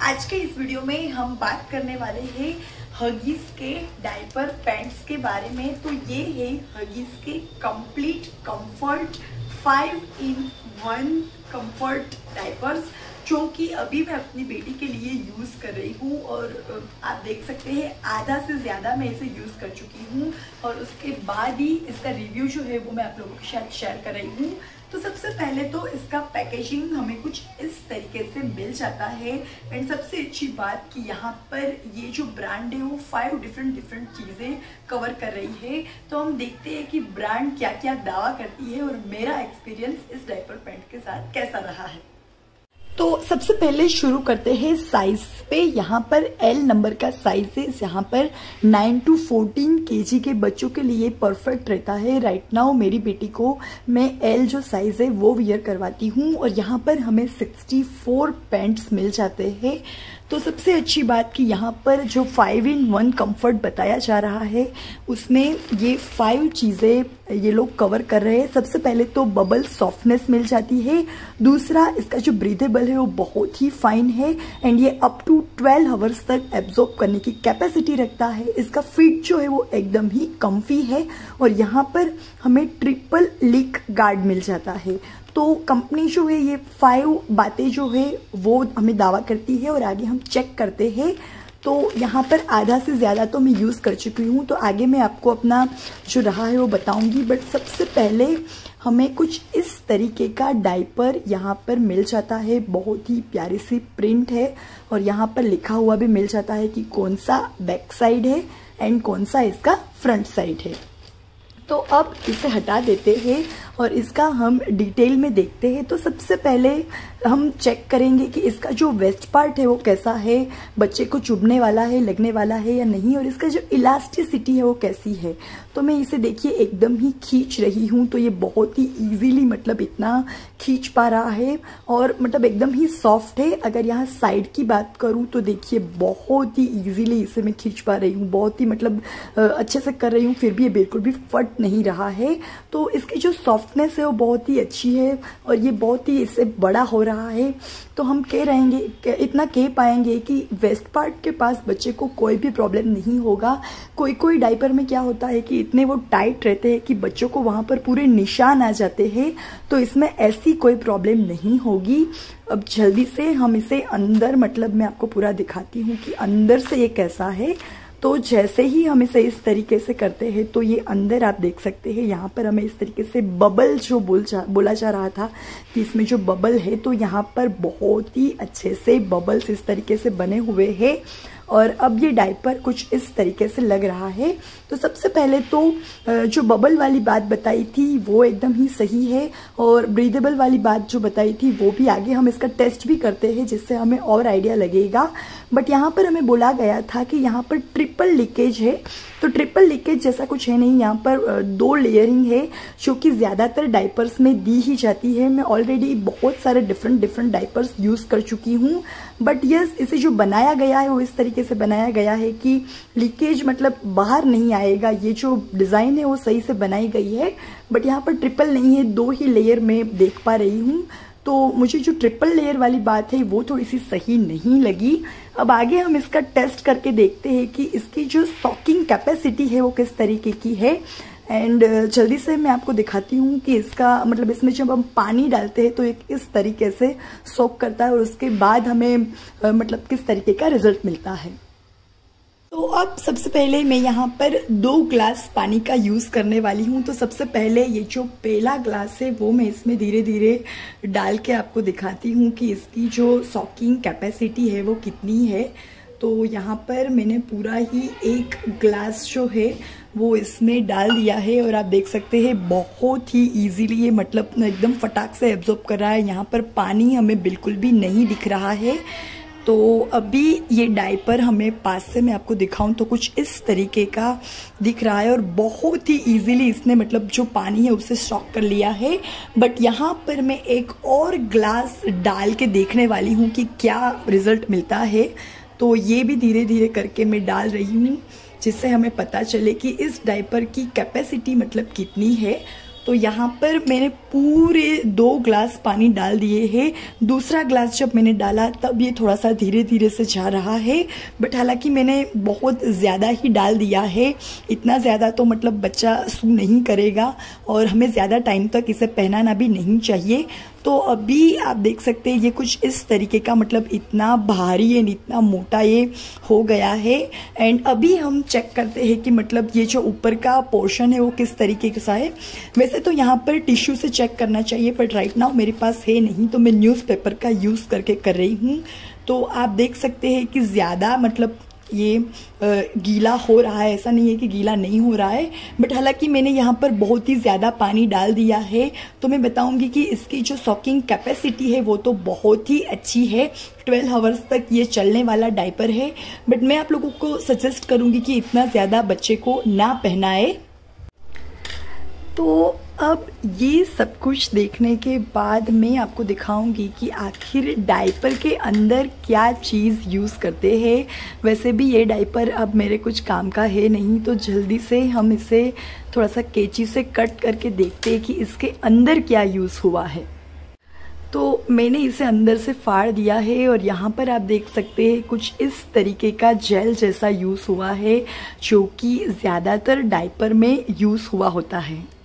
आज के इस वीडियो में हम बात करने वाले हैं हगीज के डायपर पैंट्स के बारे में। तो ये है हगीज के complete comfort 5-in-1 comfort diapers, जो कि अभी मैं अपनी बेटी के लिए यूज़ कर रही हूँ। और आप देख सकते हैं आधा से ज़्यादा मैं इसे यूज़ कर चुकी हूँ और उसके बाद ही इसका रिव्यू जो है वो मैं आप लोगों के साथ शेयर कर रही हूँ। तो सबसे पहले तो इसका पैकेजिंग हमें कुछ इस तरीके से मिल जाता है। एंड सबसे अच्छी बात कि यहाँ पर ये जो ब्रांड है वो 5 डिफरेंट चीज़ें कवर कर रही है। तो हम देखते हैं कि ब्रांड क्या क्या दावा करती है और मेरा एक्सपीरियंस इस डायपर पैंट के साथ कैसा रहा है। तो सबसे पहले शुरू करते हैं साइज पे। यहाँ पर एल नंबर का साइज है, यहाँ पर 9 to 14 kg के बच्चों के लिए परफेक्ट रहता है। राइट नाउ मेरी बेटी को मैं एल जो साइज है वो वियर करवाती हूँ और यहाँ पर हमें 64 पैंट्स मिल जाते हैं। तो सबसे अच्छी बात कि यहाँ पर जो 5-in-1 कंफर्ट बताया जा रहा है उसमें ये 5 चीज़ें ये लोग कवर कर रहे हैं। सबसे पहले तो बबल सॉफ्टनेस मिल जाती है। दूसरा, इसका जो ब्रीदेबल है वो बहुत ही फाइन है एंड ये अप टू 12 आवर्स तक एब्जॉर्ब करने की कैपेसिटी रखता है। इसका फिट जो है वो एकदम ही कम्फी है और यहाँ पर हमें ट्रिपल लीक गार्ड मिल जाता है। तो कंपनी जो है ये 5 बातें जो है वो हमें दावा करती है और आगे हम चेक करते हैं। तो यहाँ पर आधा से ज़्यादा तो मैं यूज़ कर चुकी हूँ, तो आगे मैं आपको अपना जो रहा है वो बताऊँगी। बट सबसे पहले हमें कुछ इस तरीके का डायपर यहाँ पर मिल जाता है। बहुत ही प्यारी सी प्रिंट है और यहाँ पर लिखा हुआ भी मिल जाता है कि कौन सा बैक साइड है एंड कौन सा इसका फ्रंट साइड है। तो अब इसे हटा देते हैं और इसका हम डिटेल में देखते हैं। तो सबसे पहले हम चेक करेंगे कि इसका जो वेस्ट पार्ट है वो कैसा है, बच्चे को चुभने वाला है, लगने वाला है या नहीं, और इसका जो इलास्टिसिटी है वो कैसी है। तो मैं इसे देखिए एकदम ही खींच रही हूँ तो ये बहुत ही इजीली मतलब इतना खींच पा रहा है और मतलब एकदम ही सॉफ्ट है। अगर यहाँ साइड की बात करूँ तो देखिए बहुत ही इजीली इसे मैं खींच पा रही हूँ, बहुत ही मतलब अच्छे से कर रही हूँ, फिर भी ये बिल्कुल भी फट नहीं रहा है। तो इसकी जो सॉफ्टनेस है वो बहुत ही अच्छी है और ये बहुत ही इससे बड़ा हो रहा है। तो हम इतना कह पाएंगे कि वेस्ट पार्ट के पास बच्चे को कोई भी प्रॉब्लम नहीं होगा। कोई डायपर में क्या होता है कि इतने वो टाइट रहते हैं कि बच्चों को वहां पर पूरे निशान आ जाते हैं, तो इसमें ऐसी कोई प्रॉब्लम नहीं होगी। अब जल्दी से हम इसे अंदर मतलब मैं आपको पूरा दिखाती हूँ कि अंदर से ये कैसा है। तो जैसे ही हम इसे इस तरीके से करते हैं तो ये अंदर आप देख सकते हैं यहाँ पर हमें इस तरीके से बबल जो बोला जा रहा था कि इसमें जो बबल है, तो यहाँ पर बहुत ही अच्छे से बबल्स इस तरीके से बने हुए हैं और अब ये डायपर कुछ इस तरीके से लग रहा है। तो सबसे पहले तो जो बबल वाली बात बताई थी वो एकदम ही सही है और ब्रीदेबल वाली बात जो बताई थी वो भी, आगे हम इसका टेस्ट भी करते हैं जिससे हमें और आइडिया लगेगा। बट यहाँ पर हमें बोला गया था कि यहाँ पर ट्रिपल लीकेज है, तो ट्रिपल लीकेज जैसा कुछ है नहीं। यहाँ पर 2 लेयरिंग है जो कि ज़्यादातर डायपर्स में दी ही जाती है। मैं ऑलरेडी बहुत सारे डिफरेंट डायपर्स यूज़ कर चुकी हूँ, बट यस इसे जो बनाया गया है वो इस तरीके से बनाया गया है कि लीकेज मतलब बाहर नहीं आएगा। ये जो डिज़ाइन है वो सही से बनाई गई है, बट यहाँ पर ट्रिपल नहीं है, 2 ही लेयर में देख पा रही हूँ। तो मुझे जो ट्रिपल लेयर वाली बात है वो थोड़ी सी सही नहीं लगी। अब आगे हम इसका टेस्ट करके देखते हैं कि इसकी जो सॉकिंग कैपेसिटी है वो किस तरीके की है। एंड जल्दी से मैं आपको दिखाती हूँ कि इसका मतलब इसमें जब हम पानी डालते हैं तो एक इस तरीके से सोक करता है और उसके बाद हमें मतलब किस तरीके का रिजल्ट मिलता है। तो अब सबसे पहले मैं यहाँ पर 2 ग्लास पानी का यूज़ करने वाली हूँ। तो सबसे पहले ये जो पहला ग्लास है वो मैं इसमें धीरे धीरे डाल के आपको दिखाती हूँ कि इसकी जो सॉकिंग कैपेसिटी है वो कितनी है। तो यहाँ पर मैंने पूरा ही 1 ग्लास जो है वो इसमें डाल दिया है और आप देख सकते हैं बहुत ही इजीली ये मतलब एकदम फटाक से एब्जॉर्ब कर रहा है। यहाँ पर पानी हमें बिल्कुल भी नहीं दिख रहा है। तो अभी ये डायपर हमें पास से मैं आपको दिखाऊं तो कुछ इस तरीके का दिख रहा है और बहुत ही इजीली इसने मतलब जो पानी है उसे स्टॉक कर लिया है। बट यहाँ पर मैं एक और ग्लास डाल के देखने वाली हूँ कि क्या रिजल्ट मिलता है। तो ये भी धीरे धीरे करके मैं डाल रही हूँ जिससे हमें पता चले कि इस डायपर की कैपेसिटी मतलब कितनी है। तो यहाँ पर मैंने पूरे 2 ग्लास पानी डाल दिए हैं। दूसरा ग्लास जब मैंने डाला तब ये थोड़ा सा धीरे धीरे से जा रहा है, बट हालांकि मैंने बहुत ज़्यादा ही डाल दिया है। इतना ज़्यादा तो मतलब बच्चा सू नहीं करेगा और हमें ज़्यादा टाइम तक इसे पहनाना भी नहीं चाहिए। तो अभी आप देख सकते हैं ये कुछ इस तरीके का, मतलब इतना भारी एंड इतना मोटा ये हो गया है। एंड अभी हम चेक करते हैं कि मतलब ये जो ऊपर का पोर्शन है वो किस तरीके का है। वैसे तो यहाँ पर टिश्यू से चेक करना चाहिए, बट राइट नाउ मेरे पास है नहीं, तो मैं न्यूज़पेपर का यूज़ करके कर रही हूँ। तो आप देख सकते हैं कि ज़्यादा मतलब ये गीला हो रहा है, ऐसा नहीं है कि गीला नहीं हो रहा है, बट हालांकि मैंने यहाँ पर बहुत ही ज़्यादा पानी डाल दिया है। तो मैं बताऊंगी कि इसकी जो सॉकिंग कैपेसिटी है वो तो बहुत ही अच्छी है। 12 आवर्स तक ये चलने वाला डायपर है, बट मैं आप लोगों को सजेस्ट करूंगी कि इतना ज़्यादा बच्चे को ना पहनाए। तो अब ये सब कुछ देखने के बाद मैं आपको दिखाऊंगी कि आखिर डायपर के अंदर क्या चीज़ यूज़ करते हैं। वैसे भी ये डायपर अब मेरे कुछ काम का है नहीं, तो जल्दी से हम इसे थोड़ा सा कैंची से कट करके देखते हैं कि इसके अंदर क्या यूज़ हुआ है। तो मैंने इसे अंदर से फाड़ दिया है और यहाँ पर आप देख सकते हैं कुछ इस तरीके का जेल जैसा यूज़ हुआ है, जो कि ज़्यादातर डायपर में यूज़ हुआ होता है।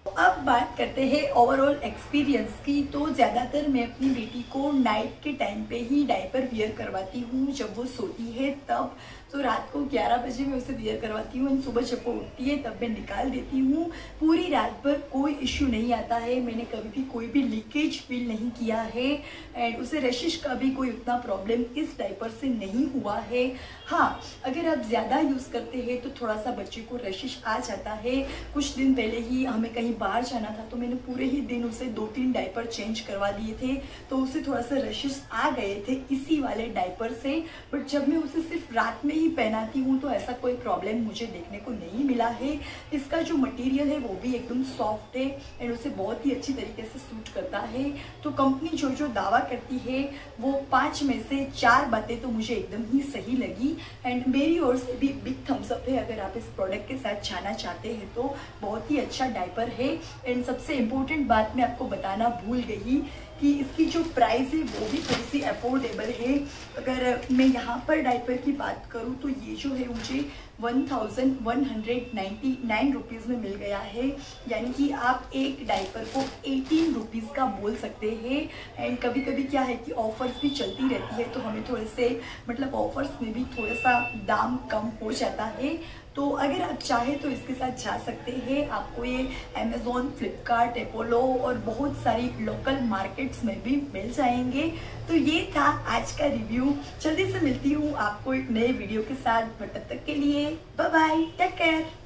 अब बात करते हैं ओवरऑल एक्सपीरियंस की। तो ज़्यादातर मैं अपनी बेटी को नाइट के टाइम पे ही डायपर वियर करवाती हूँ, जब वो सोती है तब। तो रात को 11 बजे मैं उसे वियर करवाती हूँ, सुबह जब वो उठती है तब मैं निकाल देती हूँ। पूरी रात भर कोई इश्यू नहीं आता है, मैंने कभी भी कोई भी लीकेज फील नहीं किया है एंड उसे रशिश का भी कोई उतना प्रॉब्लम इस डायपर से नहीं हुआ है। हाँ, अगर आप ज़्यादा यूज़ करते हैं तो थोड़ा सा बच्चे को रशिश आ जाता है। कुछ दिन पहले ही हमें कहीं बाहर जाना था, तो मैंने पूरे ही दिन उसे 2-3 डायपर चेंज करवा दिए थे, तो उसे थोड़ा सा रशिश आ गए थे इसी वाले डायपर से। बट जब मैं उसे सिर्फ रात में ही पहनाती हूँ तो ऐसा कोई प्रॉब्लम मुझे देखने को नहीं मिला है। इसका जो मटेरियल है वो भी एकदम सॉफ्ट है एंड उसे बहुत ही अच्छी तरीके से सूट करता है। तो कंपनी जो जो दावा करती है वो 5 में से 4 बातें तो मुझे एकदम ही सही लगी एंड मेरी ओर से भी बिग थम्स अप है। अगर आप इस प्रोडक्ट के साथ जाना चाहते हैं तो बहुत ही अच्छा डायपर है। एंड सबसे इम्पोर्टेंट बात मैं आपको बताना भूल गई कि इसकी जो प्राइस है वो भी थोड़ी सी अफोर्डेबल है। अगर मैं यहाँ पर डायपर की बात करूँ तो ये जो है मुझे 1199 रुपीज़ में मिल गया है, यानी कि आप एक डायपर को 18 रुपीज़ का बोल सकते हैं। एंड कभी कभी क्या है कि ऑफर्स भी चलती रहती है, तो हमें थोड़े से मतलब ऑफर्स में भी थोड़ा सा दाम कम हो जाता है। तो अगर आप चाहें तो इसके साथ जा सकते हैं। आपको ये अमेज़ॉन, फ्लिपकार्ट, एपोलो और बहुत सारी लोकल मार्केट्स में भी मिल जाएंगे। तो ये था आज का रिव्यू। जल्दी से मिलती हूँ आपको एक नए वीडियो के साथ, बट तब तक के लिए बाय बाय, टेक केयर।